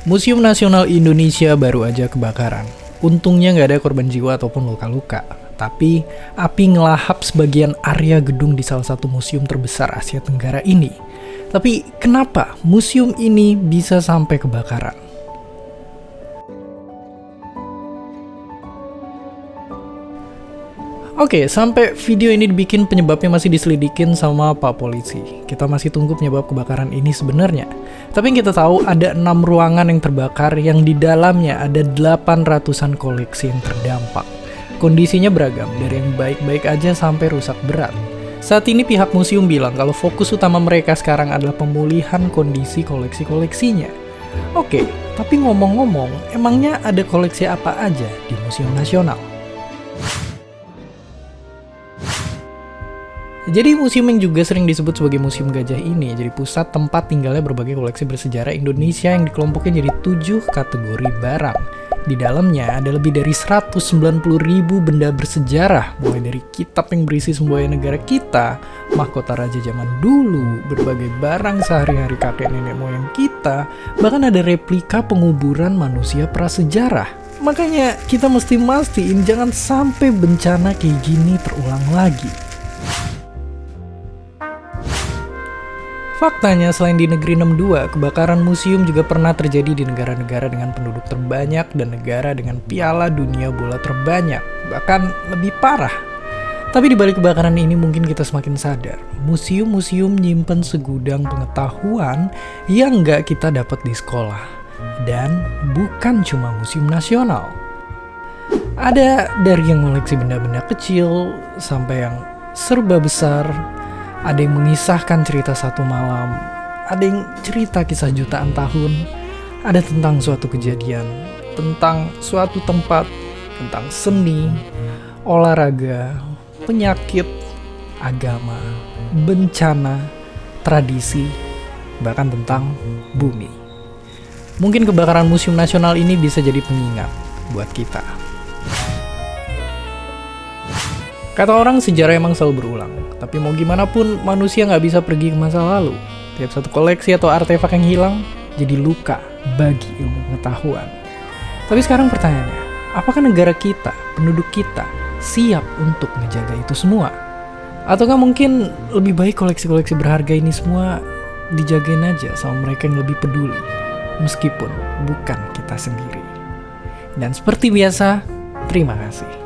Museum Nasional Indonesia baru aja kebakaran. Untungnya nggak ada korban jiwa ataupun luka-luka. Tapi, api ngelahap sebagian area gedung di salah satu museum terbesar Asia Tenggara ini. Tapi, kenapa museum ini bisa sampai kebakaran? Oke, sampai video ini dibikin penyebabnya masih diselidikin sama Pak Polisi. Kita masih tunggu penyebab kebakaran ini sebenarnya. Tapi yang kita tahu ada 6 ruangan yang terbakar yang di dalamnya ada 800-an koleksi yang terdampak. Kondisinya beragam, dari yang baik-baik aja sampai rusak berat. Saat ini pihak museum bilang kalau fokus utama mereka sekarang adalah pemulihan kondisi koleksi-koleksinya. Oke, tapi ngomong-ngomong, emangnya ada koleksi apa aja di Museum Nasional? Jadi museum yang juga sering disebut sebagai Museum Gajah ini jadi pusat tempat tinggalnya berbagai koleksi bersejarah Indonesia yang dikelompokkan jadi 7 kategori barang. Di dalamnya ada lebih dari 190.000 benda bersejarah, mulai dari kitab yang berisi semboyan negara kita, mahkota raja zaman dulu, berbagai barang sehari-hari kakek nenek moyang kita, bahkan ada replika penguburan manusia prasejarah. Makanya kita mesti mastiin jangan sampai bencana kayak gini terulang lagi. Faktanya, selain di negeri 62, kebakaran museum juga pernah terjadi di negara-negara dengan penduduk terbanyak dan negara dengan piala dunia bola terbanyak, bahkan lebih parah. Tapi di balik kebakaran ini mungkin kita semakin sadar, museum-museum nyimpen segudang pengetahuan yang nggak kita dapat di sekolah. Dan bukan cuma museum nasional. Ada dari yang koleksi benda-benda kecil, sampai yang serba besar. Ada yang mengisahkan cerita satu malam, ada yang cerita kisah jutaan tahun, ada tentang suatu kejadian, tentang suatu tempat, tentang seni, olahraga, penyakit, agama, bencana, tradisi, bahkan tentang bumi. Mungkin kebakaran Museum Nasional ini bisa jadi pengingat buat kita. Kata orang, sejarah emang selalu berulang. Tapi mau gimana pun, manusia nggak bisa pergi ke masa lalu. Tiap satu koleksi atau artefak yang hilang, jadi luka bagi ilmu pengetahuan. Tapi sekarang pertanyaannya, apakah negara kita, penduduk kita, siap untuk menjaga itu semua? Ataukah mungkin lebih baik koleksi-koleksi berharga ini semua dijagain aja sama mereka yang lebih peduli, meskipun bukan kita sendiri. Dan seperti biasa, terima kasih.